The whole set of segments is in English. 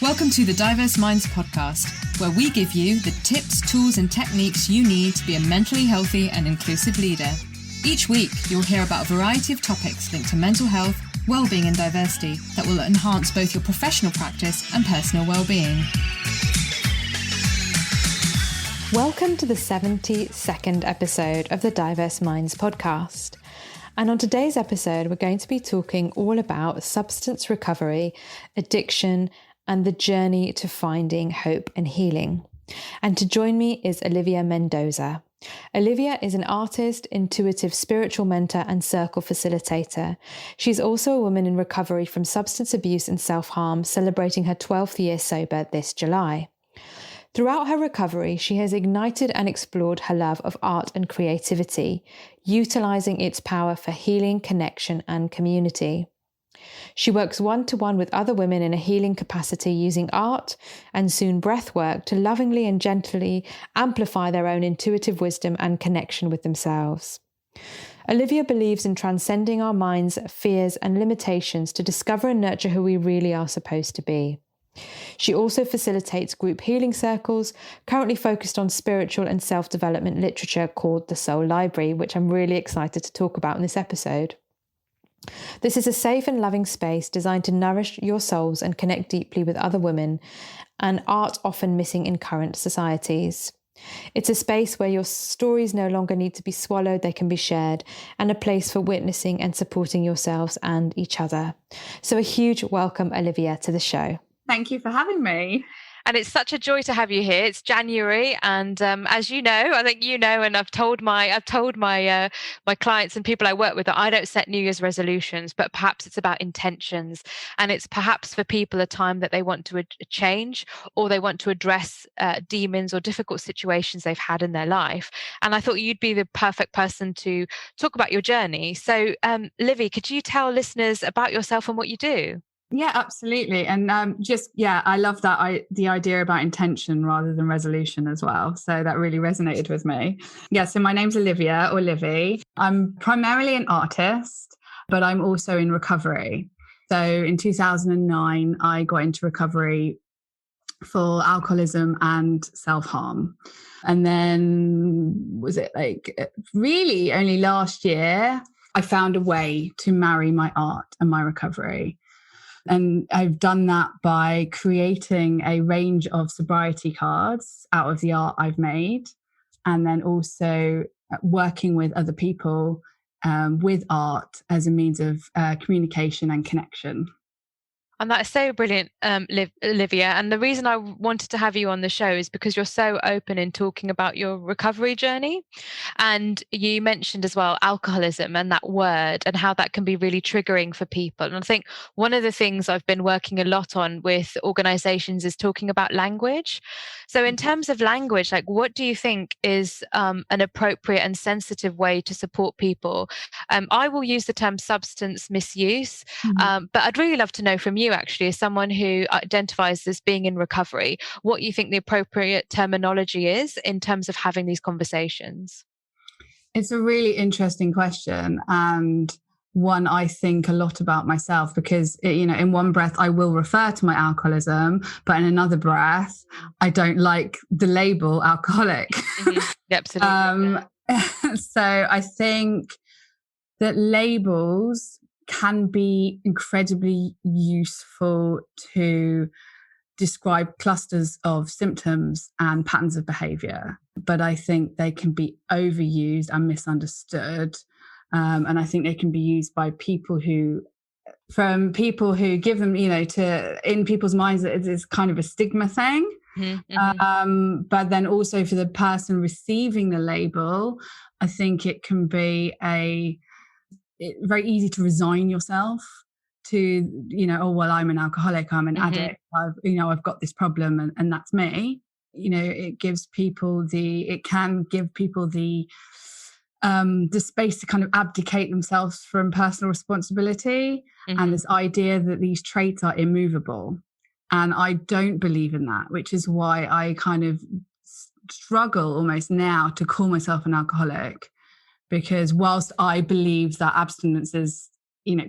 Welcome to the Diverse Minds podcast, where we give you the tips, tools and techniques you need to be a mentally healthy and inclusive leader. Each week, you'll hear about a variety of topics linked to mental health, well-being and diversity that will enhance both your professional practice and personal well-being. Welcome to the 72nd episode of the Diverse Minds podcast. And on today's episode, we're going to be talking all about substance recovery, addiction, and the journey to finding hope and healing. And to join me is Olivia Mendoza. Olivia is an artist, intuitive spiritual mentor, and circle facilitator. She's also a woman in recovery from substance abuse and self-harm, celebrating her 12th year sober this July. Throughout her recovery, she has ignited and explored her love of art and creativity, utilizing its power for healing, connection, and community. She works one-to-one with other women in a healing capacity using art and soon breath work to lovingly and gently amplify their own intuitive wisdom and connection with themselves. Olivia believes in transcending our minds, fears, and limitations to discover and nurture who we really are supposed to be. She also facilitates group healing circles, currently focused on spiritual and self-development literature called the Soul Library, which I'm really excited to talk about in this episode. This is a safe and loving space designed to nourish your souls and connect deeply with other women, and art often missing in current societies. It's a space where your stories no longer need to be swallowed, they can be shared, and a place for witnessing and supporting yourselves and each other. So a huge welcome, Olivia, to the show. Thank you for having me. And it's such a joy to have you here. It's January, and as you know, I think you know, and I've told my my clients and people I work with that I don't set New Year's resolutions, but perhaps it's about intentions, and it's perhaps for people a time that they want to change or they want to address demons or difficult situations they've had in their life. And I thought you'd be the perfect person to talk about your journey. So, Livy, could you tell listeners about yourself and what you do? Yeah, absolutely. And I love that the idea about intention rather than resolution as well. So that really resonated with me. Yeah, so my name's Olivia, or Livy. I'm primarily an artist, but I'm also in recovery. So in 2009, I got into recovery for alcoholism and self-harm. And then really only last year, I found a way to marry my art and my recovery. And I've done that by creating a range of sobriety cards out of the art I've made, and then also working with other people with art as a means of communication and connection. And that's so brilliant, Olivia. And the reason I wanted to have you on the show is because you're so open in talking about your recovery journey. And you mentioned as well alcoholism and that word and how that can be really triggering for people. And I think one of the things I've been working a lot on with organizations is talking about language. So in terms of language, like what do you think is an appropriate and sensitive way to support people? I will use the term substance misuse, but I'd really love to know from you, actually, as someone who identifies as being in recovery, what you think the appropriate terminology is in terms of having these conversations. It's a really interesting question, and one I think a lot about myself, because in one breath I will refer to my alcoholism, but in another breath I don't like the label alcoholic. Mm-hmm. Absolutely. So I think that labels can be incredibly useful to describe clusters of symptoms and patterns of behavior, but I think they can be overused and misunderstood. And I think they can be used by people who give them, in people's minds, that it is kind of a stigma thing. Mm-hmm. But then also for the person receiving the label, I think it can be very easy to resign yourself to, I'm an alcoholic, I'm an addict, I've got this problem and that's me. It can give people the space to kind of abdicate themselves from personal responsibility, and this idea that these traits are immovable. And I don't believe in that, which is why I kind of struggle almost now to call myself an alcoholic, because whilst I believe that abstinence is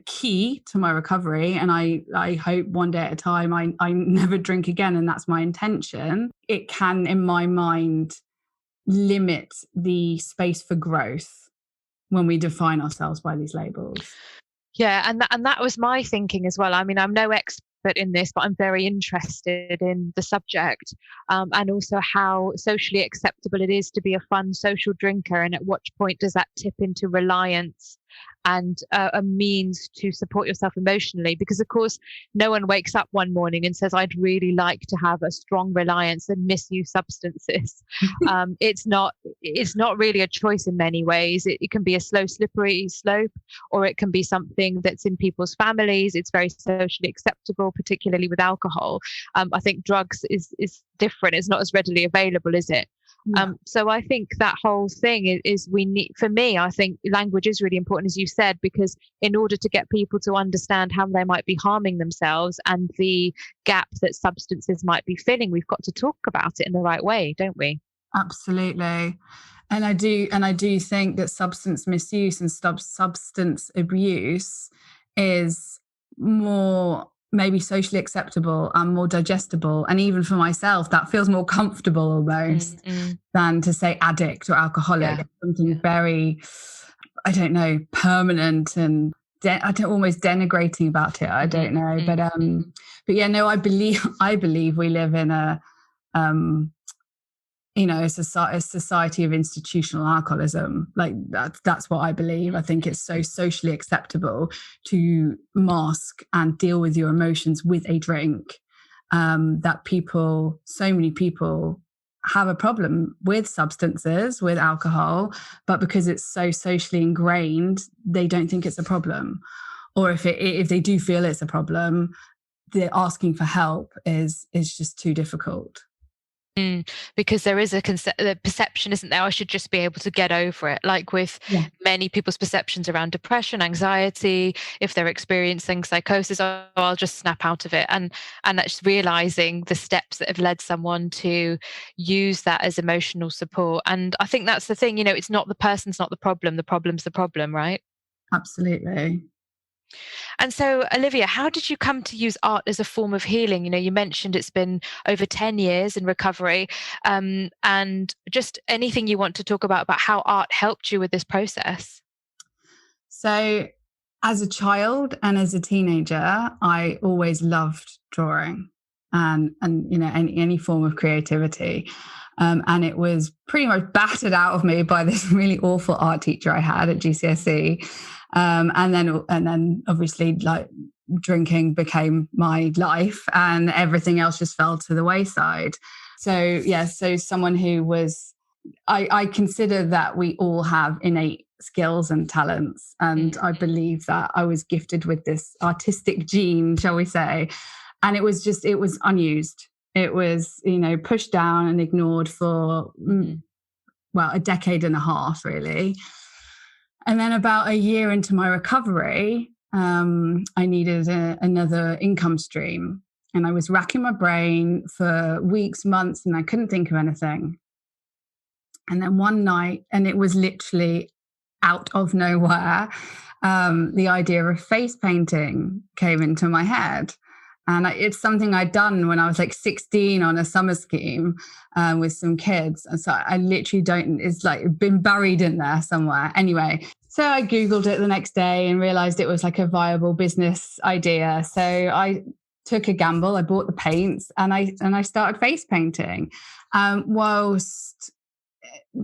key to my recovery, and I hope one day at a time I never drink again, and that's my intention, it can, in my mind, limit the space for growth when we define ourselves by these labels. Yeah, and that was my thinking as well. I mean, I'm no expert in this, but I'm very interested in the subject, and also how socially acceptable it is to be a fun social drinker, and at what point does that tip into reliance and a means to support yourself emotionally? Because of course, no one wakes up one morning and says, I'd really like to have a strong reliance and misuse substances. It's not really a choice in many ways. It can be a slow, slippery slope, or it can be something that's in people's families. It's very socially acceptable, particularly with alcohol. I think drugs is different. It's not as readily available, is it? Yeah. So I think that whole thing is we need, for me, I think language is really important, as you said, because in order to get people to understand how they might be harming themselves and the gap that substances might be filling, we've got to talk about it in the right way, don't we? Absolutely. And I do think that substance misuse and substance abuse is more maybe socially acceptable and more digestible, and even for myself that feels more comfortable almost than to say addict or alcoholic. Something very, I don't know, permanent and almost denigrating about it. I don't know, but yeah, no, I believe we live in a a society of institutional alcoholism. Like that's what I believe. I think it's so socially acceptable to mask and deal with your emotions with a drink, that so many people have a problem with substances, with alcohol, but because it's so socially ingrained, they don't think it's a problem. Or if they do feel it's a problem, the asking for help is just too difficult. Because there is the perception, isn't there? I should just be able to get over it. Like with many people's perceptions around depression, anxiety, if they're experiencing psychosis, I'll just snap out of it. And that's realizing the steps that have led someone to use that as emotional support. And I think that's the thing, it's not the person's not the problem's the problem, right? Absolutely. And so, Olivia, how did you come to use art as a form of healing? You mentioned it's been over 10 years in recovery, and just anything you want to talk about how art helped you with this process. So as a child and as a teenager, I always loved drawing and any form of creativity. And it was pretty much battered out of me by this really awful art teacher I had at GCSE. And then obviously like drinking became my life and everything else just fell to the wayside. So someone who was, I consider that we all have innate skills and talents. And I believe that I was gifted with this artistic gene, shall we say. And it was unused. It was, pushed down and ignored for, a decade and a half, really. And then about a year into my recovery, I needed another income stream. And I was racking my brain for weeks, months, and I couldn't think of anything. And then one night, and it was literally out of nowhere, the idea of face painting came into my head. And it's something I'd done when I was like 16 on a summer scheme with some kids. And so I literally it's like been buried in there somewhere. Anyway, so I Googled it the next day and realized it was like a viable business idea. So I took a gamble. I bought the paints and I started face painting. Whilst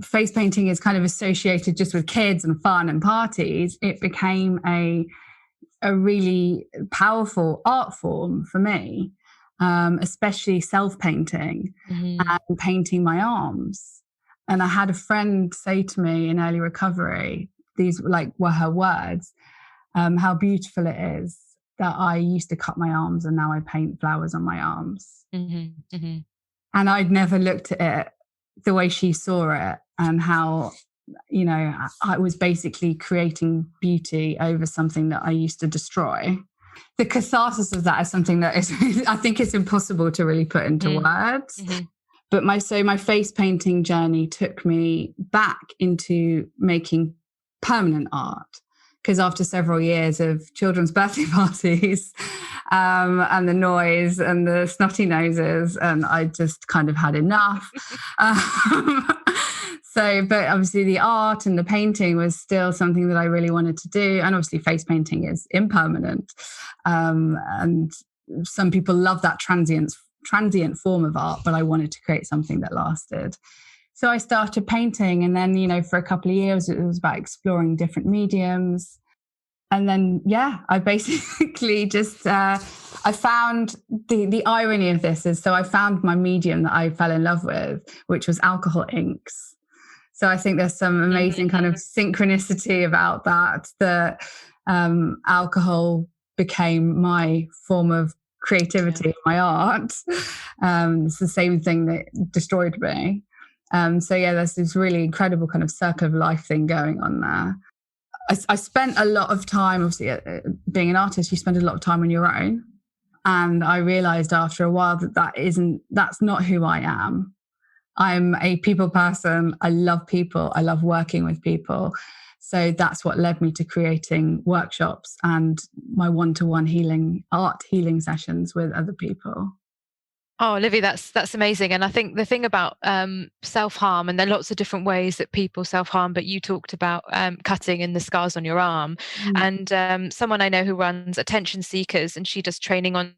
face painting is kind of associated just with kids and fun and parties, it became a really powerful art form for me, especially self-painting and painting my arms. And I had a friend say to me in early recovery, these were her words, how beautiful it is that I used to cut my arms and now I paint flowers on my arms. And I'd never looked at it the way she saw it, and how I was basically creating beauty over something that I used to destroy. The catharsis of that is something that is, I think it's impossible to really put into words. But my face painting journey took me back into making permanent art. because after several years of children's birthday parties and the noise and the snotty noses, and I just kind of had enough. But obviously the art and the painting was still something that I really wanted to do. And obviously face painting is impermanent. And some people love that transient form of art, but I wanted to create something that lasted. So I started painting, and then, for a couple of years, it was about exploring different mediums. And then, I basically just, I found the irony of this is, so I found my medium that I fell in love with, which was alcohol inks. So I think there's some amazing kind of synchronicity about that alcohol became my form of creativity, my art. It's the same thing that destroyed me. There's this really incredible kind of circle of life thing going on there. I spent a lot of time, obviously, being an artist, you spend a lot of time on your own. And I realized after a while that's not who I am. I'm a people person. I love people. I love working with people. So that's what led me to creating workshops and my one-to-one art healing sessions with other people. Oh, Olivia, that's amazing. And I think the thing about self-harm, and there are lots of different ways that people self-harm, but you talked about cutting and the scars on your arm. And someone I know who runs Attention Seekers, and she does training on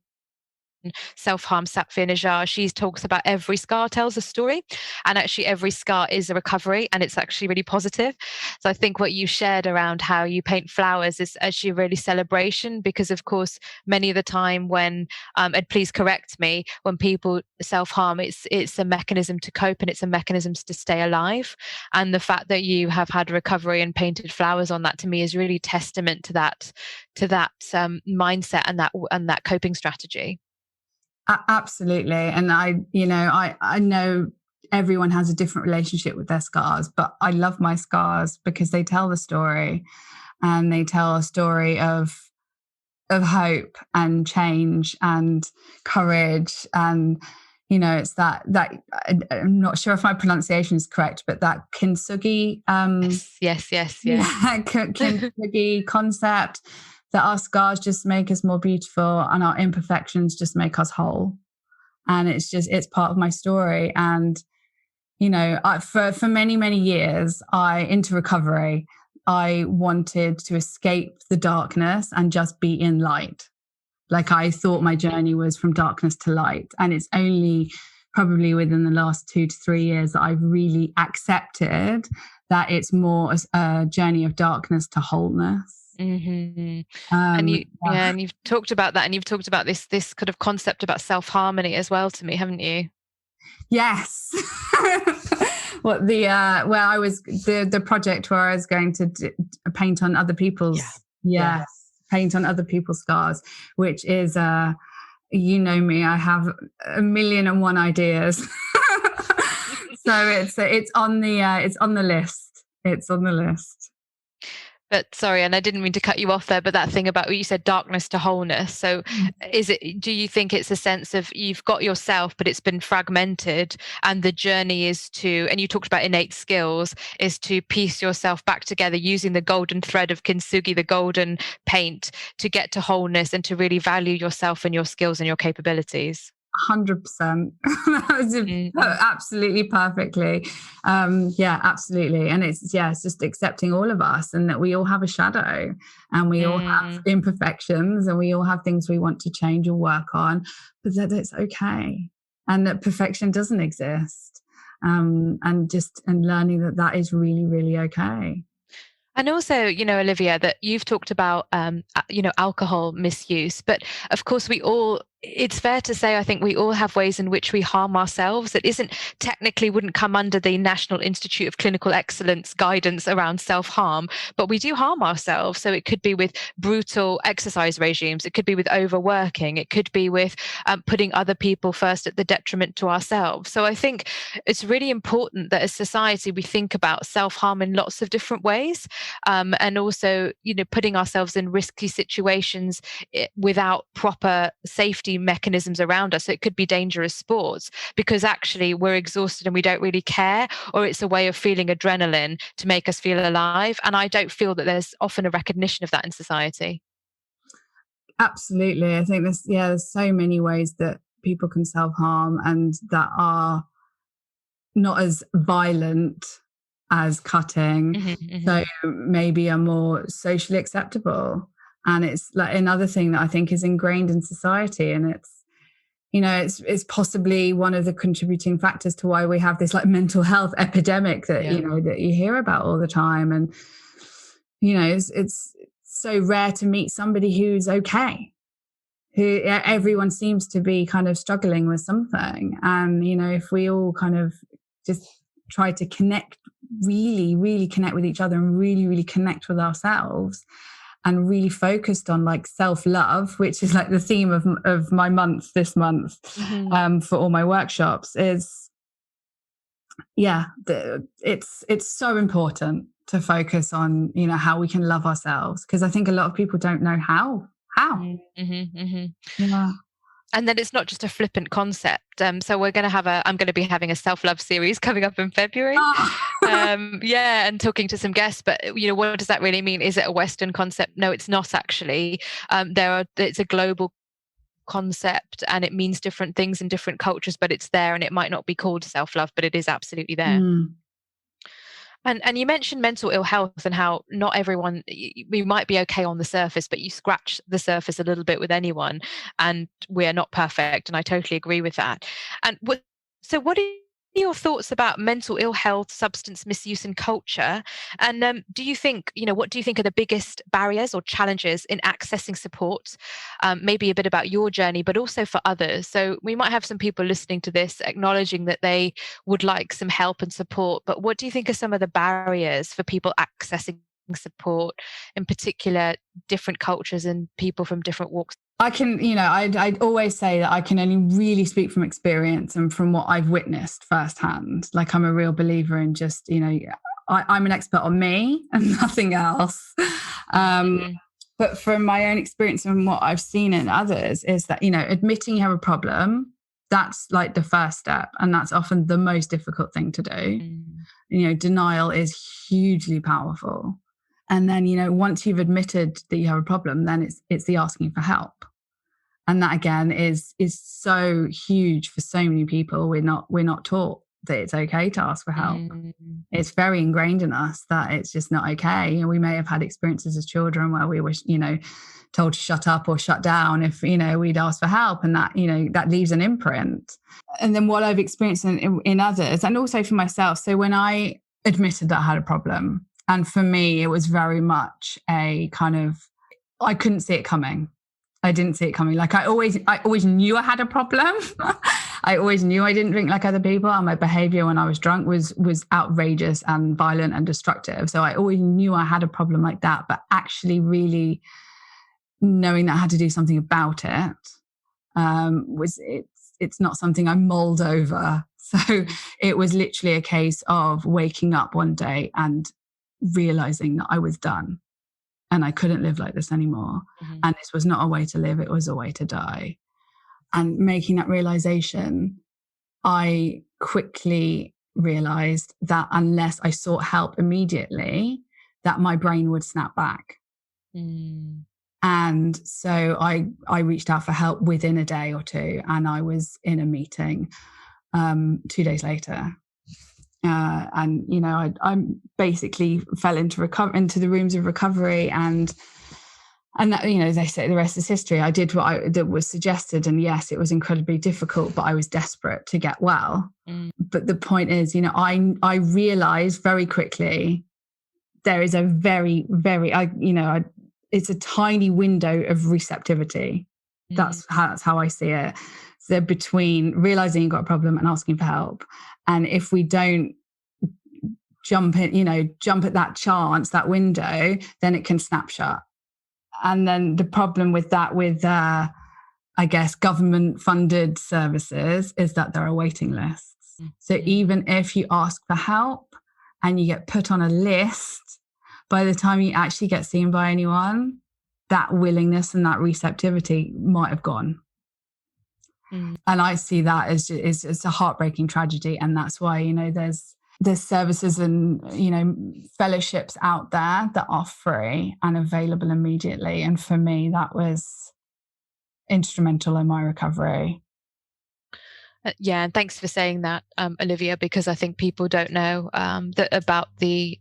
self-harm, Sapphire Najar. She talks about every scar tells a story, and actually every scar is a recovery, and it's actually really positive. So I think what you shared around how you paint flowers is actually really celebration, because of course many of the time when and please correct me, when people self-harm, it's a mechanism to cope, and it's a mechanism to stay alive. And the fact that you have had recovery and painted flowers on that, to me, is really testament to that mindset and that coping strategy. Absolutely. And I know everyone has a different relationship with their scars, but I love my scars because they tell the story, and they tell a story of hope and change and courage. And, it's that I'm not sure if my pronunciation is correct, but that kintsugi. Yes. Kintsugi concept, that our scars just make us more beautiful and our imperfections just make us whole. And it's part of my story. And, for many, many years, into recovery, I wanted to escape the darkness and just be in light. Like, I thought my journey was from darkness to light. And it's only probably within the last 2 to 3 years that I've really accepted that it's more a journey of darkness to wholeness. Mm-hmm. And you've talked about that, and you've talked about this kind of concept about self-harmony as well to me, haven't you? Yes. The project where I was going to paint on other people's paint on other people's scars, which is me, I have 1,000,001 ideas. So it's on the list. It's on the list. But sorry, and I didn't mean to cut you off there, but that thing about what you said, darkness to wholeness. So do you think it's a sense of you've got yourself, but it's been fragmented, and the journey is to, and you talked about innate skills, is to piece yourself back together using the golden thread of kintsugi, the golden paint, to get to wholeness and to really value yourself and your skills and your capabilities? 100%. That was absolutely perfectly. Absolutely. And it's just accepting all of us, and that we all have a shadow, and we all have imperfections, and we all have things we want to change or work on, but that it's okay, and that perfection doesn't exist. And learning that is really, really okay. And also, Olivia, that you've talked about, alcohol misuse, but of course it's fair to say, I think we all have ways in which we harm ourselves that wouldn't come under the National Institute of Clinical Excellence guidance around self-harm, but we do harm ourselves. So it could be with brutal exercise regimes. It could be with overworking. It could be with putting other people first at the detriment to ourselves. So I think it's really important that as society, we think about self-harm in lots of different ways. And also, putting ourselves in risky situations without proper safety safety mechanisms around us. So it could be dangerous sports because actually we're exhausted and we don't really care, or it's a way of feeling adrenaline to make us feel alive. And I don't feel that there's often a recognition of that in society. Absolutely. I think there's so many ways that people can self-harm and that are not as violent as cutting. So maybe are more socially acceptable. And it's like another thing that I think is ingrained in society. And it's possibly one of the contributing factors to why we have this like mental health epidemic that, that you hear about all the time. And, it's so rare to meet somebody who's okay, who everyone seems to be kind of struggling with something. And, if we all kind of just try to really, really connect with each other and really, really connect with ourselves and really focused on like self-love, which is like the theme of my month this month, for all my workshops is, it's so important to focus on, how we can love ourselves. Because I think a lot of people don't know how. Yeah. And then it's not just a flippant concept. So I'm going to be having a self-love series coming up in February. And talking to some guests. But, what does that really mean? Is it a Western concept? No, it's not actually. It's a global concept and it means different things in different cultures, but it's there, and it might not be called self-love, but it is absolutely there. And you mentioned mental ill health and how not everyone, we might be okay on the surface, but you scratch the surface a little bit with anyone and we are not perfect. And I totally agree with that. And so what are your thoughts about mental ill health, substance misuse and culture? And do you think, what do you think are the biggest barriers or challenges in accessing support? Maybe a bit about your journey, but also for others. So we might have some people listening to this acknowledging that they would like some help and support, but what do you think are some of the barriers for people accessing support, in particular different cultures and people from different walks? I can, I'd always say that I can only really speak from experience and from what I've witnessed firsthand. Like I'm a real believer in just, I'm an expert on me and nothing else. But from my own experience and what I've seen in others is that, admitting you have a problem, that's like the first step. And that's often the most difficult thing to do. Denial is hugely powerful. And then, once you've admitted that you have a problem, then it's the asking for help. And that again is so huge for so many people. We're not taught that it's okay to ask for help. It's very ingrained in us that it's just not okay. And we may have had experiences as children where we were, told to shut up or shut down if, we'd ask for help, and that, that leaves an imprint. And then what I've experienced in others, and also for myself. So when I admitted that I had a problem, and for me, it was very much a kind of, I couldn't see it coming. I didn't see it coming. Like I always knew I had a problem. I always knew I didn't drink like other people, and my behavior when I was drunk was outrageous and violent and destructive. So I always knew I had a problem like that, but actually really knowing that I had to do something about it it's not something I mulled over. So it was literally a case of waking up one day and realizing that I was done and I couldn't live like this anymore. And this was not a way to live, it was a way to die. And making that realization, I quickly realized that unless I sought help immediately, that my brain would snap back. And so I reached out for help within a day or two, and I was in a meeting 2 days later. I basically fell into the rooms of recovery, and that, they say the rest is history. I did that was suggested, and yes, it was incredibly difficult, but I was desperate to get well. But the point is, I realized very quickly there is a very, very, it's a tiny window of receptivity. That's how I see it. So between realizing you've got a problem and asking for help. And if we don't jump at that chance, that window, then it can snap shut. And then the problem with that, government funded services, is that there are waiting lists. So even if you ask for help and you get put on a list, by the time you actually get seen by anyone, that willingness and that receptivity might have gone. And I see that as it's a heartbreaking tragedy. And that's why, there's services and, fellowships out there that are free and available immediately. And for me, that was instrumental in my recovery. Yeah, and thanks for saying that, Olivia, because I think people don't know that about the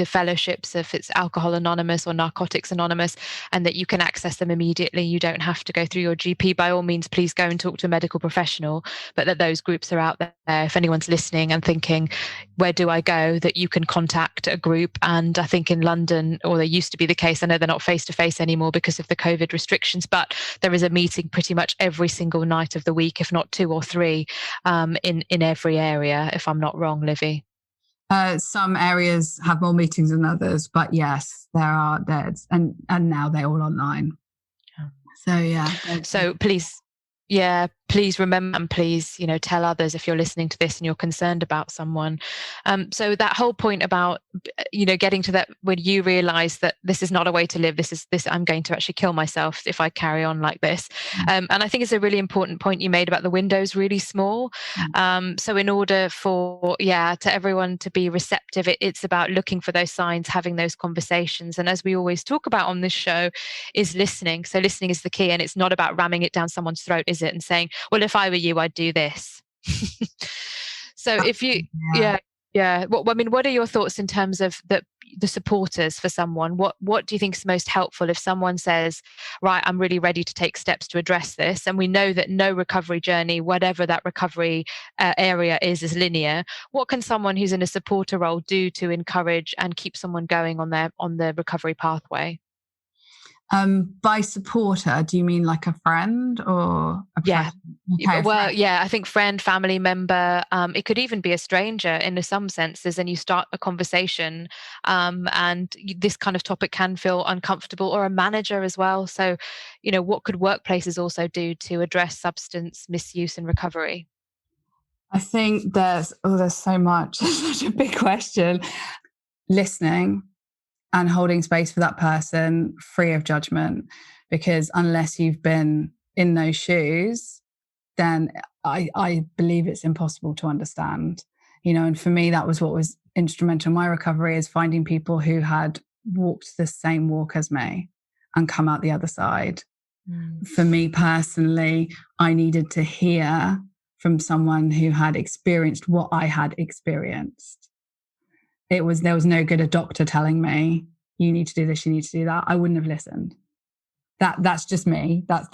fellowships, if it's Alcohol Anonymous or Narcotics Anonymous, and that you can access them immediately. You don't have to go through your GP. By all means, please go and talk to a medical professional, but that those groups are out there. If anyone's listening and thinking, where do I go, that you can contact a group. And I think in London, or they used to be the case, I know they're not face-to-face anymore because of the COVID restrictions, but there is a meeting pretty much every single night of the week, if not 2 or 3, in every area, if I'm not wrong, Livy. Some areas have more meetings than others, but yes, there are. And now they're all online. So yeah. So please remember, and please, tell others if you're listening to this and you're concerned about someone. So that whole point about, getting to that when you realize that this is not a way to live, this I'm going to actually kill myself if I carry on like this. And I think it's a really important point you made about the windows really small. So in order for, to everyone to be receptive, it's about looking for those signs, having those conversations. And as we always talk about on this show, is listening. So listening is the key, and it's not about ramming it down someone's throat, is it? And saying, well, if I were you, I'd do this. So if you, what are your thoughts in terms of the supporters for someone? What do you think is most helpful if someone says, right, I'm really ready to take steps to address this? And we know that no recovery journey, whatever that recovery area is linear. What can someone who's in a supporter role do to encourage and keep someone going on the recovery pathway? By supporter, do you mean like a friend or a yeah? Okay, well, I think friend, family member. It could even be a stranger in some senses, and you start a conversation, and this kind of topic can feel uncomfortable, or a manager as well. So, what could workplaces also do to address substance misuse and recovery? I think there's so much. It's such a big question. Listening and holding space for that person free of judgment, because unless you've been in those shoes, then I believe it's impossible to understand, and for me, that was what was instrumental in my recovery, is finding people who had walked the same walk as me and come out the other side. For me personally, I needed to hear from someone who had experienced what I had experienced. There was no good a doctor telling me, you need to do this, you need to do that. I wouldn't have listened. That's just me. That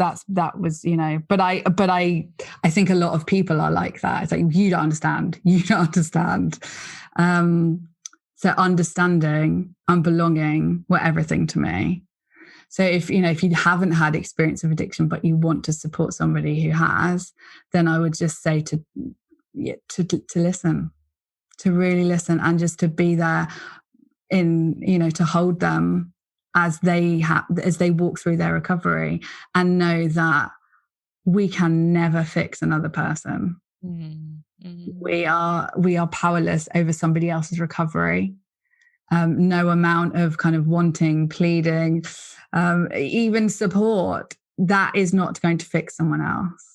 was, but I think a lot of people are like that. It's like, you don't understand. So understanding and belonging were everything to me. So if you haven't had experience of addiction, but you want to support somebody who has, then I would just say to listen, to really listen, and just to be there to hold them as they walk through their recovery, and know that we can never fix another person. We are powerless over somebody else's recovery. No amount of kind of wanting, pleading, even support, that is not going to fix someone else.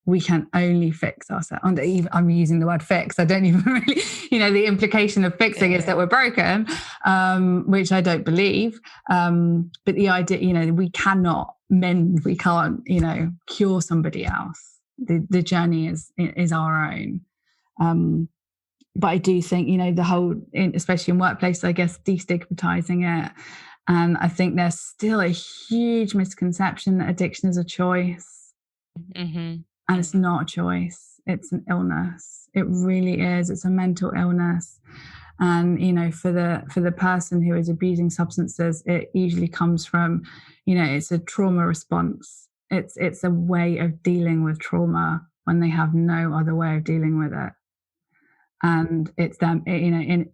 We can only fix ourselves. I'm using the word fix. I don't even really, the implication of fixing is that we're broken, which I don't believe. But the idea, we cannot mend, we can't, cure somebody else. The journey is our own. But I do think, the whole, especially in workplace, I guess, destigmatizing it. And I think there's still a huge misconception that addiction is a choice. Mm-hmm. And it's not a choice. It's an illness. It really is. It's a mental illness. And, for the person who is abusing substances, it usually comes from, it's a trauma response. It's a way of dealing with trauma when they have no other way of dealing with it. And it's them, in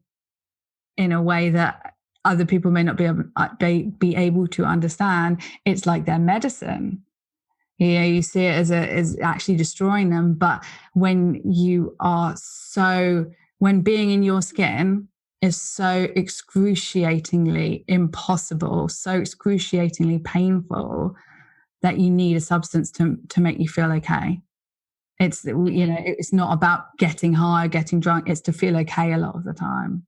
a way that other people may not be able to understand. It's like their medicine. You see it as actually destroying them. But when being in your skin is so excruciatingly impossible, so excruciatingly painful, that you need a substance to make you feel okay. It's, you know, it's not about getting high, getting drunk. It's to feel okay a lot of the time,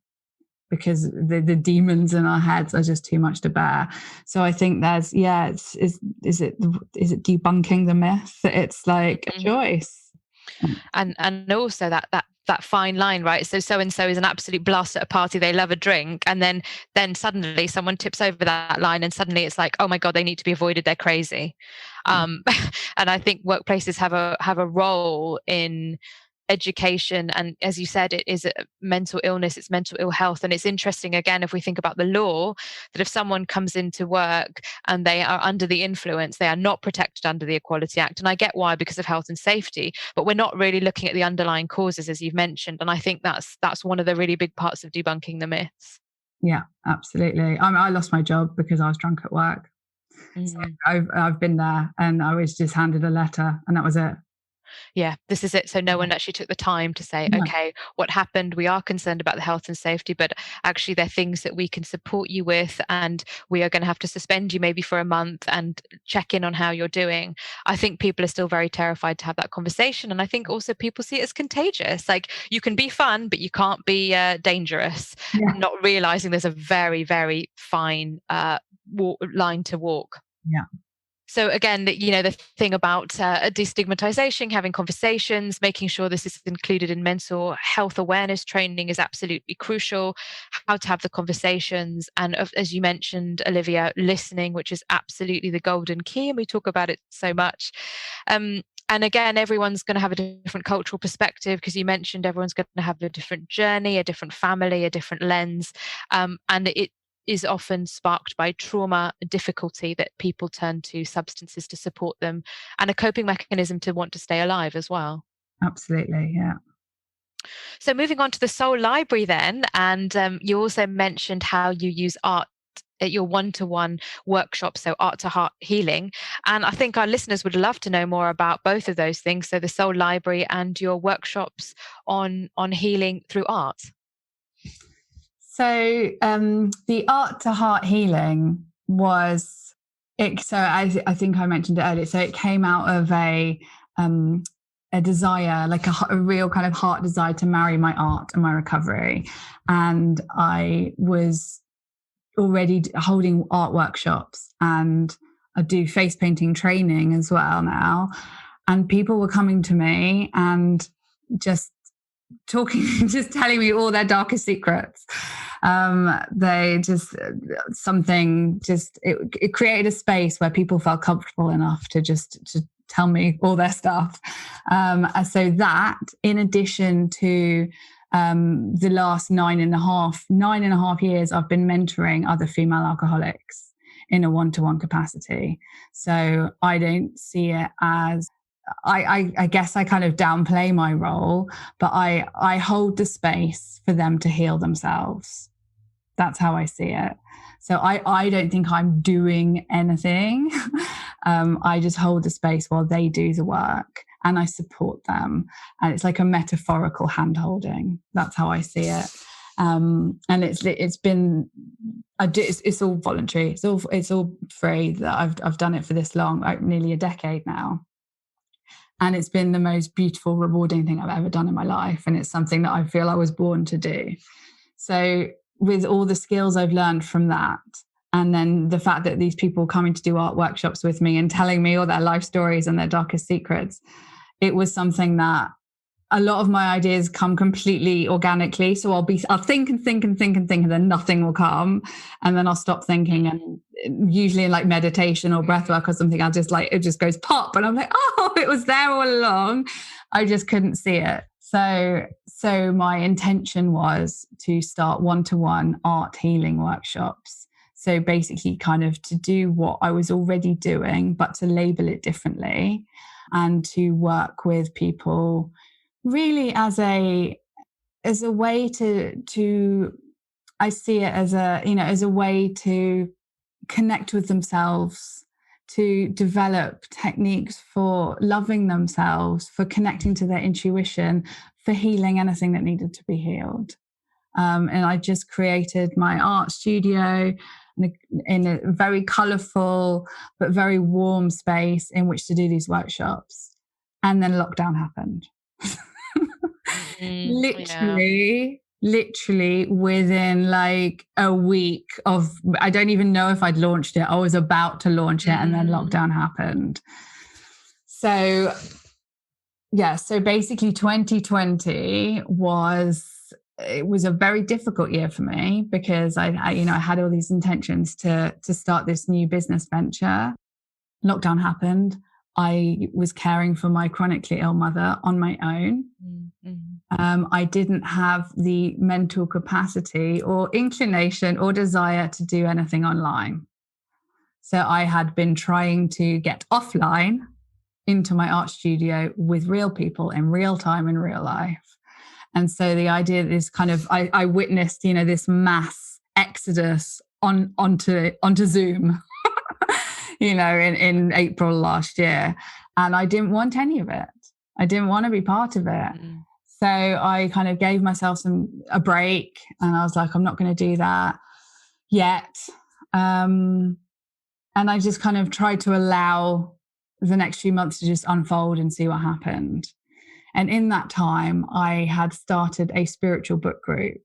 because the demons in our heads are just too much to bear. So I think there's, is it debunking the myth that it's like a choice? And also that fine line, right? So and so is an absolute blast at a party, they love a drink, and then suddenly someone tips over that line, and suddenly it's like, oh my god, they need to be avoided, they're crazy. And I think workplaces have a role in education, and as you said, it is a mental illness, it's mental ill health. And it's interesting, again, if we think about the law, that if someone comes into work and they are under the influence, they are not protected under the Equality Act. And I get why, because of health and safety, but we're not really looking at the underlying causes, as you've mentioned. And I think that's one of the really big parts of debunking the myths. Yeah, absolutely. I lost my job because I was drunk at work. So I've been there, and I was just handed a letter, and that was it. Yeah, this is it. So no one actually took the time to say, okay, what happened? We are concerned about the health and safety, but actually there are things that we can support you with, and we are going to have to suspend you maybe for a month and check in on how you're doing. I think people are still very terrified to have that conversation. And I think also people see it as contagious. Like, you can be fun, but you can't be dangerous, not realizing there's a very, very fine line to walk. Yeah. So again, the thing about destigmatization, having conversations, making sure this is included in mental health awareness training is absolutely crucial. How to have the conversations, and as you mentioned, Olivia, listening, which is absolutely the golden key, and we talk about it so much. And again, everyone's going to have a different cultural perspective, because you mentioned everyone's going to have a different journey, a different family, a different lens, and it is often sparked by trauma, difficulty, that people turn to substances to support them, and a coping mechanism to want to stay alive as well. Absolutely, yeah. So moving on to the Soul Library then, and you also mentioned how you use art at your one-to-one workshop, so art to heart healing. And I think our listeners would love to know more about both of those things, so the Soul Library and your workshops on healing through art. So the art to heart healing was it. So I think I mentioned it earlier. So it came out of a desire, like a real kind of heart desire to marry my art and my recovery. And I was already holding art workshops, and I do face painting training as well now. And people were coming to me and just telling me all their darkest secrets. They just it created a space where people felt comfortable enough to tell me all their stuff. So that, in addition to the last 9.5 years, I've been mentoring other female alcoholics in a one-to-one capacity. So I don't see it as, I guess I kind of downplay my role, but I hold the space for them to heal themselves. That's how I see it. So I don't think I'm doing anything. I just hold the space while they do the work, and I support them. And it's like a metaphorical hand-holding. That's how I see it. And it's all voluntary. It's all free. That I've done it for this long, like nearly a decade now. And it's been the most beautiful, rewarding thing I've ever done in my life. And it's something that I feel I was born to do. So with all the skills I've learned from that, and then the fact that these people coming to do art workshops with me and telling me all their life stories and their darkest secrets, it was something that a lot of my ideas come completely organically. So I'll think and think and think and think, and then nothing will come. And then I'll stop thinking, and usually in like meditation or breath work or something, it just goes pop. And I'm like, oh, it was there all along. I just couldn't see it. So my intention was to start one-to-one art healing workshops. So basically kind of to do what I was already doing, but to label it differently, and to work with people really as a way to I see it as a way to connect with themselves, to develop techniques for loving themselves, for connecting to their intuition, for healing anything that needed to be healed. And I just created my art studio in a very colourful but very warm space in which to do these workshops. And then lockdown happened. Literally within like a week of, I don't even know if I'd launched it. I was about to launch it and then lockdown happened. So basically 2020 was a very difficult year for me because I had all these intentions to start this new business venture. Lockdown happened. I was caring for my chronically ill mother on my own. I didn't have the mental capacity or inclination or desire to do anything online. So I had been trying to get offline into my art studio with real people in real time, in real life. And so the idea is kind of, I witnessed, this mass exodus onto Zoom, in April last year. And I didn't want any of it. I didn't want to be part of it. So I kind of gave myself a break, and I was like, I'm not going to do that yet. And I just kind of tried to allow the next few months to just unfold and see what happened. And in that time, I had started a spiritual book group,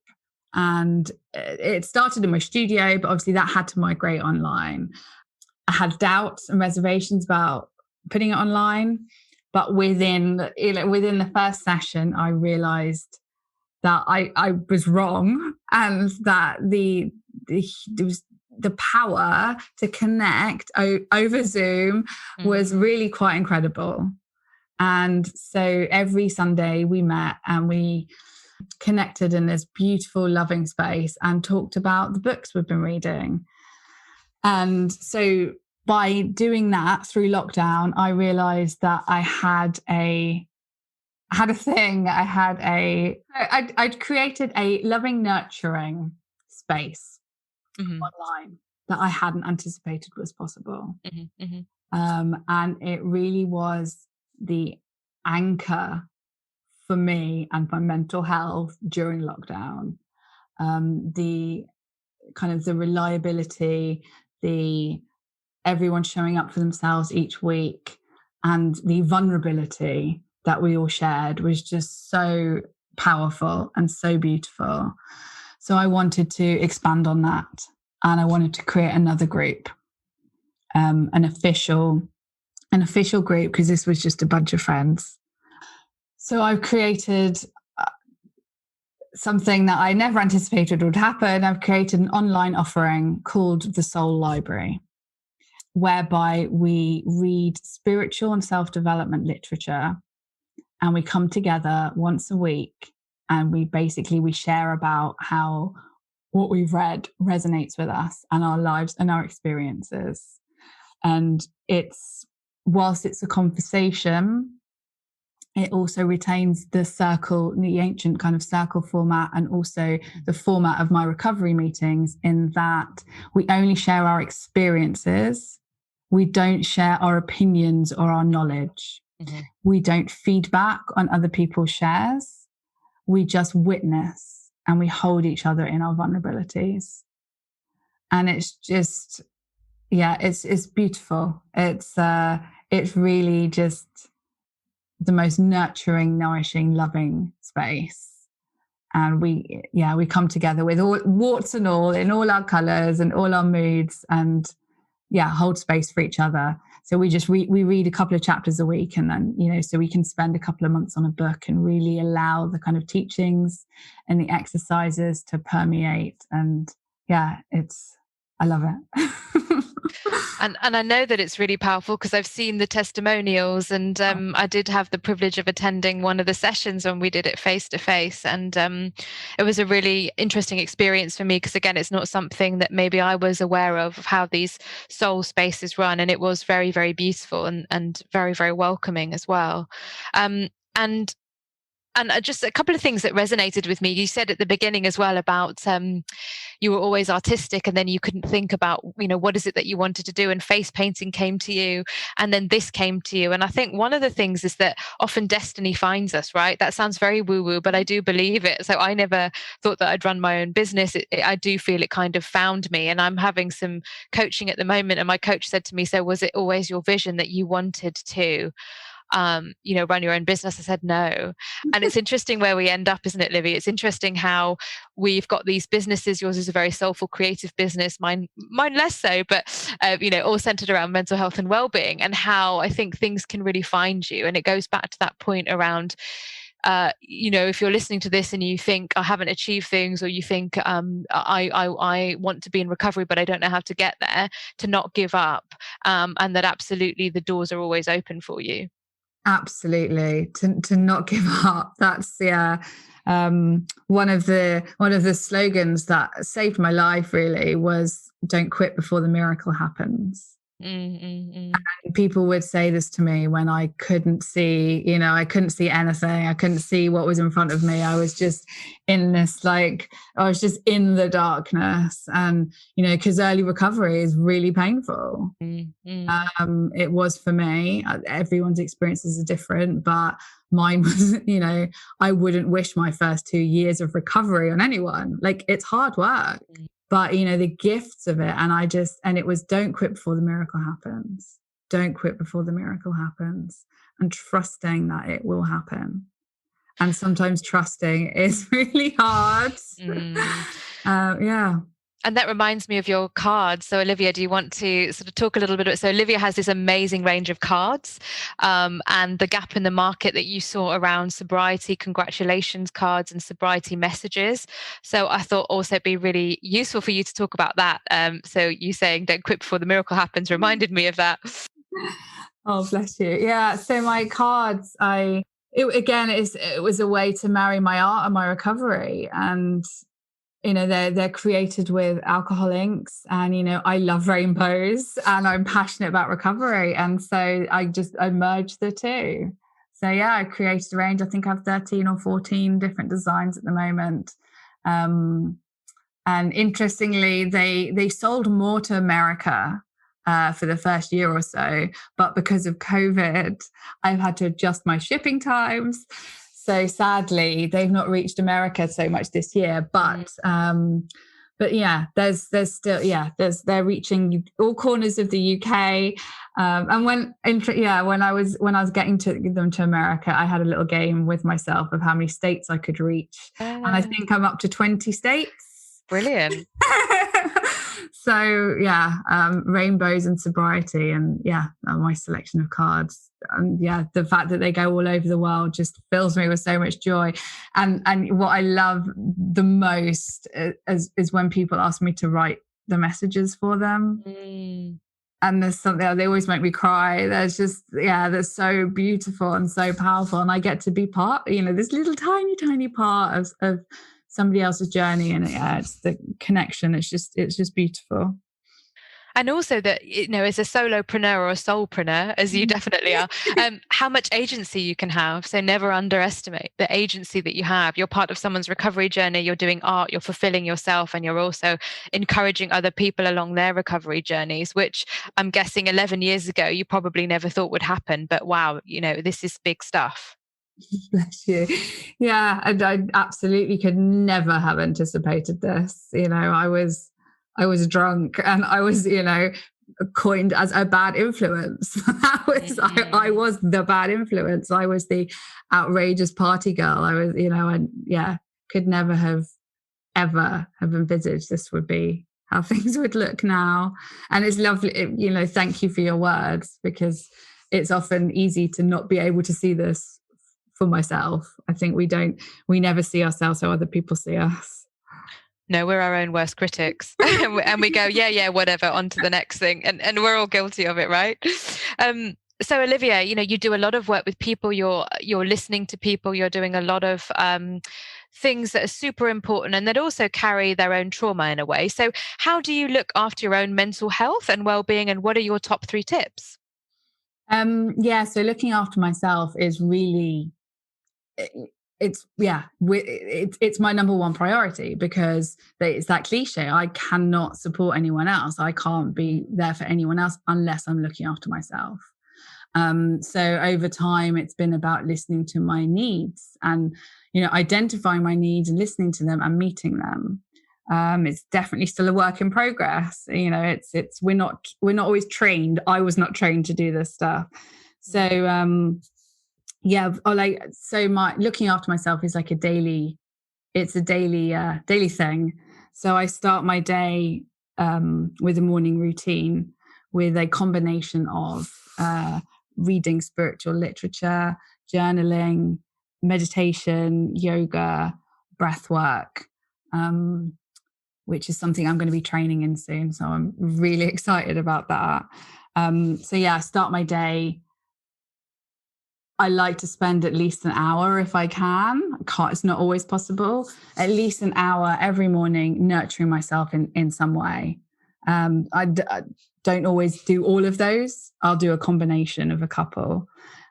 and it started in my studio, but obviously that had to migrate online. I had doubts and reservations about putting it online, but within the first session, I realized that I was wrong, and that there was the power to connect over Zoom was really quite incredible. And so every Sunday we met and we connected in this beautiful, loving space and talked about the books we've been reading. And so by doing that through lockdown, I realized that I'd created a loving, nurturing space online that I hadn't anticipated was possible. And it really was the anchor for me and my mental health during lockdown. The kind of the reliability, everyone showing up for themselves each week, and the vulnerability that we all shared was just so powerful and so beautiful. So I wanted to expand on that, and I wanted to create another group, an official group, because this was just a bunch of friends. So I've created something that I never anticipated would happen. I've created an online offering called the Soul Library, whereby we read spiritual and self-development literature, and we come together once a week, and we share about how what we've read resonates with us and our lives and our experiences. And whilst it's a conversation, it also retains the ancient kind of circle format, and also the format of my recovery meetings, in that we only share our experiences. We don't share our opinions or our knowledge. We don't feedback on other people's shares. We just witness, and we hold each other in our vulnerabilities. And it's just, it's beautiful. It's really just the most nurturing, nourishing, loving space. And we come together with all warts and all, in all our colours and all our moods, and hold space for each other. So we read a couple of chapters a week, and then, so we can spend a couple of months on a book and really allow the kind of teachings and the exercises to permeate. And I love it. And I know that it's really powerful because I've seen the testimonials, and I did have the privilege of attending one of the sessions when we did it face to face. And it was a really interesting experience for me, because again, it's not something that maybe I was aware of how these soul spaces run. And it was very, very beautiful and very, very welcoming as well. And And just a couple of things that resonated with me. You said at the beginning as well about you were always artistic, and then you couldn't think about, what is it that you wanted to do, and face painting came to you, and then this came to you. And I think one of the things is that often destiny finds us, right? That sounds very woo-woo, but I do believe it. So I never thought that I'd run my own business. I do feel it kind of found me, and I'm having some coaching at the moment, and my coach said to me, so was it always your vision that you wanted to run your own business? I said no. And it's interesting where we end up, isn't it, Livy? It's interesting how we've got these businesses. Yours is a very soulful, creative business. Mine less so, but all centered around mental health and well-being, and how I think things can really find you. And it goes back to that point around if you're listening to this and you think I haven't achieved things, or you think I want to be in recovery but I don't know how to get there, to not give up, and that absolutely the doors are always open for you. Absolutely, to not give up. That's one of the slogans that saved my life really was "Don't quit before the miracle happens." And people would say this to me when I couldn't see, I couldn't see anything. I couldn't see what was in front of me. I was just in this, I was just in the darkness. And, because early recovery is really painful. It was for me. Everyone's experiences are different, but mine was, I wouldn't wish my first 2 years of recovery on anyone. It's hard work. But, the gifts of it. And it was, don't quit before the miracle happens. Don't quit before the miracle happens. And trusting that it will happen. And sometimes trusting is really hard. Yeah. And that reminds me of your cards. So Olivia, do you want to sort of talk a little bit about, so Olivia has this amazing range of cards, and the gap in the market that you saw around sobriety congratulations cards and sobriety messages. So I thought also it'd be really useful for you to talk about that. So you saying don't quit before the miracle happens reminded me of that. Oh, bless you. Yeah. So my cards, it was a way to marry my art and my recovery. And they're created with alcohol inks, and I love rainbows and I'm passionate about recovery, and so I merged the two. So yeah, I created a range. I think I have 13 or 14 different designs at the moment, and interestingly they sold more to America for the first year or so, but because of COVID I've had to adjust my shipping times. So sadly, they've not reached America so much this year, but yeah, they're reaching all corners of the UK. And when I was getting them to America, I had a little game with myself of how many states I could reach, and I think I'm up to 20 states. Brilliant. So yeah, rainbows and sobriety, and my selection of cards. And the fact that they go all over the world just fills me with so much joy. And what I love the most is when people ask me to write the messages for them. And there's something, they always make me cry. There's just, they're so beautiful and so powerful. And I get to be part, this little tiny part of somebody else's journey. And it's the connection. It's just beautiful. And also that, as a solopreneur or a soulpreneur, as you definitely are, how much agency you can have. So never underestimate the agency that you have. You're part of someone's recovery journey. You're doing art, you're fulfilling yourself, and you're also encouraging other people along their recovery journeys, which I'm guessing 11 years ago, you probably never thought would happen. But wow, this is big stuff. Bless you. Yeah, and I absolutely could never have anticipated this. I was drunk and I was, coined as a bad influence. I was the bad influence. I was the outrageous party girl. I was, could never have ever have envisaged this would be how things would look now. And it's lovely, thank you for your words, because it's often easy to not be able to see this for myself. I think we never see ourselves how other people see us. No, we're our own worst critics. And we go, whatever, on to the next thing. And we're all guilty of it, right? So Olivia, you do a lot of work with people. You're listening to people. You're doing a lot of things that are super important and that also carry their own trauma in a way. So how do you look after your own mental health and well-being, and what are your top 3 tips? So looking after myself is really, it's my number one priority, because it's that cliche. I cannot support anyone else. I can't be there for anyone else unless I'm looking after myself. So over time, it's been about listening to my needs and, identifying my needs and listening to them and meeting them. It's definitely still a work in progress. We're not always trained. I was not trained to do this stuff. So, my looking after myself is like a daily thing. So I start my day with a morning routine with a combination of reading spiritual literature, journaling, meditation, yoga, breath work, which is something I'm going to be training in soon. So I'm really excited about that. I start my day. I like to spend at least an hour if I can. It's not always possible. At least an hour every morning nurturing myself in some way. I don't always do all of those. I'll do a combination of a couple.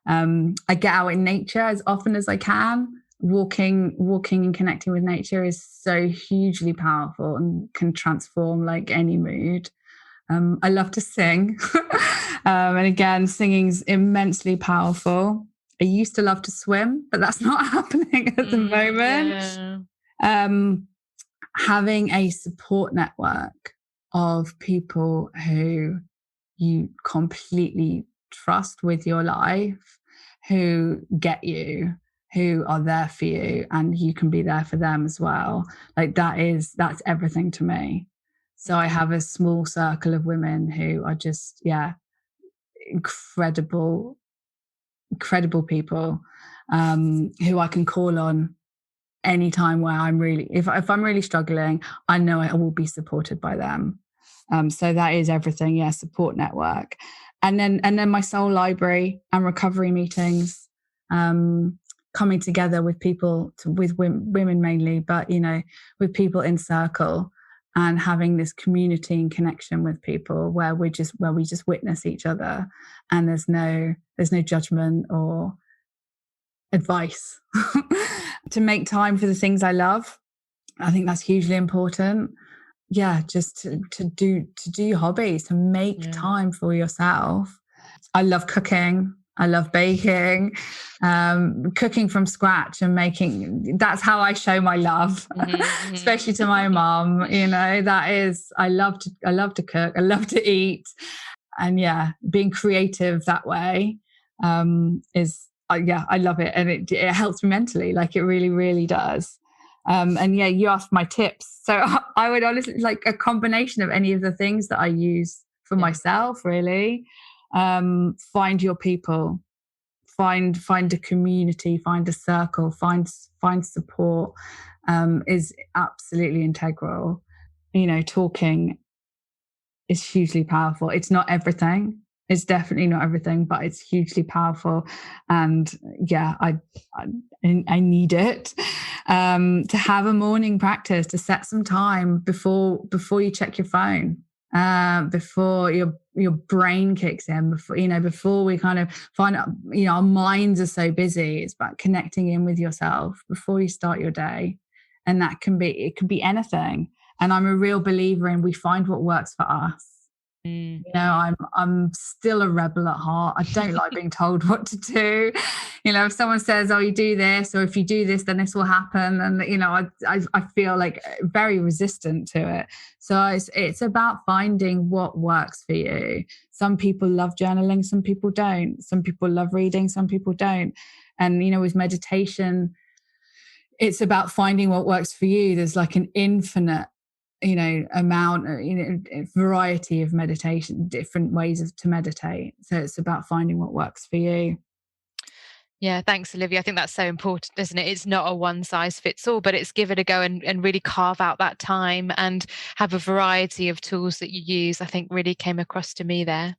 I get out in nature as often as I can. Walking and connecting with nature is so hugely powerful and can transform like any mood. I love to sing. And again, singing's immensely powerful. I used to love to swim, but that's not happening at the moment. Yeah. Having a support network of people who you completely trust with your life, who get you, who are there for you, and you can be there for them as well. Like that's everything to me. So I have a small circle of women who are just, incredible people, who I can call on anytime where I'm really, if I'm really struggling, I know I will be supported by them. So that is everything. Yeah. Support network. And then my soul library and recovery meetings, coming together with people, with women mainly, but, with people in circle, and having this community and connection with people where we just witness each other, and there's no judgment or advice. To make time for the things I love, I think that's hugely important. Yeah, just to do your hobbies, to make time for yourself. I love cooking. I love baking, cooking from scratch and making. That's how I show my love, especially to my mom. That is. I love to cook. I love to eat, and being creative that way is. I love it, and it helps me mentally. Like it really, really does. You asked my tips, so I would honestly like a combination of any of the things that I use for myself. Really. Find your people, find a community, find a circle, find support, is absolutely integral. Talking is hugely powerful. It's not everything. It's definitely not everything, but it's hugely powerful. And I need it. To have a morning practice, to set some time before you check your phone. Before your brain kicks in, before we kind of find out, our minds are so busy. It's about connecting in with yourself before you start your day. And it can be anything. And I'm a real believer in we find what works for us. I'm still a rebel at heart. I don't like being told what to do. If someone says, "Oh, you do this," or "If you do this, then this will happen," and I feel like very resistant to it. So it's about finding what works for you. Some people love journaling, some people don't. Some people love reading, some people don't. And with meditation, it's about finding what works for you. There's like an infinite amount, variety of meditation, different ways to meditate. So it's about finding what works for you. Yeah, thanks, Olivia. I think that's so important, isn't it? It's not a one size fits all, but it's give it a go and really carve out that time and have a variety of tools that you use. I think really came across to me there.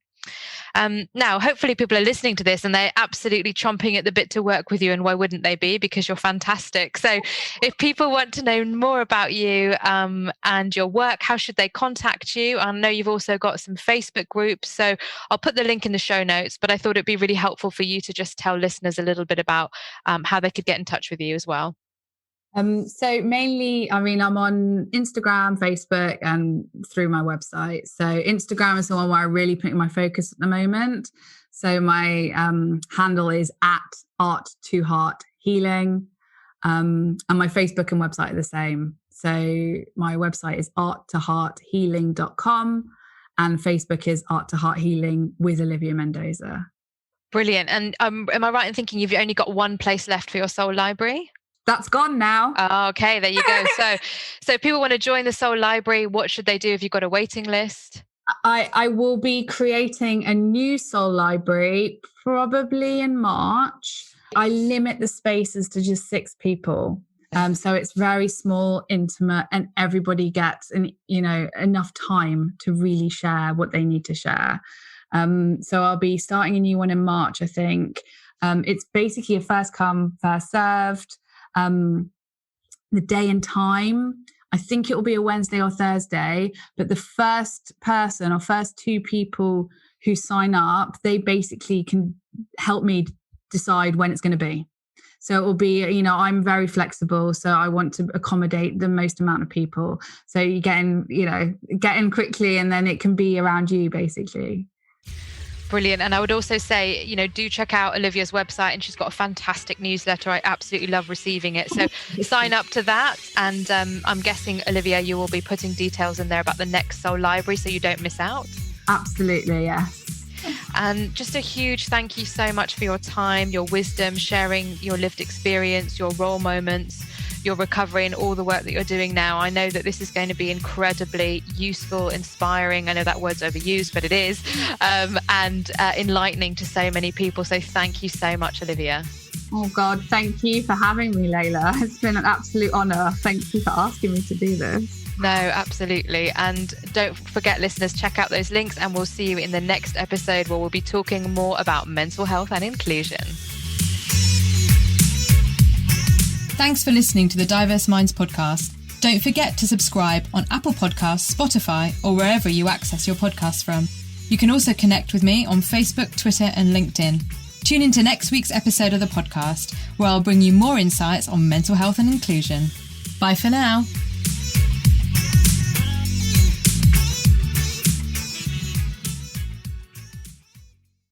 Now, hopefully people are listening to this and they're absolutely chomping at the bit to work with you. And why wouldn't they be? Because you're fantastic. So if people want to know more about you and your work, how should they contact you? I know you've also got some Facebook groups. So I'll put the link in the show notes, but I thought it'd be really helpful for you to just tell listeners a little bit about how they could get in touch with you as well. So mainly, I'm on Instagram, Facebook, and through my website. So Instagram is the one where I really put my focus at the moment. So my handle is @art2hearthealing, and my Facebook and website are the same. So my website is art2hearthealing.com, and Facebook is art2hearthealing with Olivia Mendoza. Brilliant. And am I right in thinking you've only got one place left for your Soul Library? That's gone now. Oh, okay, there you go. So if people want to join the Soul Library, what should they do? Have you got a waiting list? I will be creating a new Soul Library probably in March. I limit the spaces to just 6 people. So it's very small, intimate, and everybody gets enough time to really share what they need to share. So I'll be starting a new one in March, I think. It's basically a first come, first served. The day and time, I think it will be a Wednesday or Thursday, but the first person or first 2 people who sign up, they basically can help me decide when it's going to be. So it will be, I'm very flexible, so I want to accommodate the most amount of people. So you get in quickly, and then it can be around you basically. Brilliant. And I would also say, do check out Olivia's website, and she's got a fantastic newsletter. I absolutely love receiving it. So sign up to that. And I'm guessing, Olivia, you will be putting details in there about the next Soul Library so you don't miss out. Absolutely, yes. And just a huge thank you so much for your time, your wisdom, sharing your lived experience, your role moments, your recovery, and all the work that you're doing now. I know that this is going to be incredibly useful, inspiring. I know that word's overused, but it is, and enlightening to so many people. So thank you so much, Olivia. Oh God, thank you for having me, Layla. It's been an absolute honour. Thank you for asking me to do this. No, absolutely. And don't forget, listeners, check out those links, and we'll see you in the next episode where we'll be talking more about mental health and inclusion. Thanks for listening to the Diverse Minds podcast. Don't forget to subscribe on Apple Podcasts, Spotify, or wherever you access your podcasts from. You can also connect with me on Facebook, Twitter, and LinkedIn. Tune into next week's episode of the podcast, where I'll bring you more insights on mental health and inclusion. Bye for now.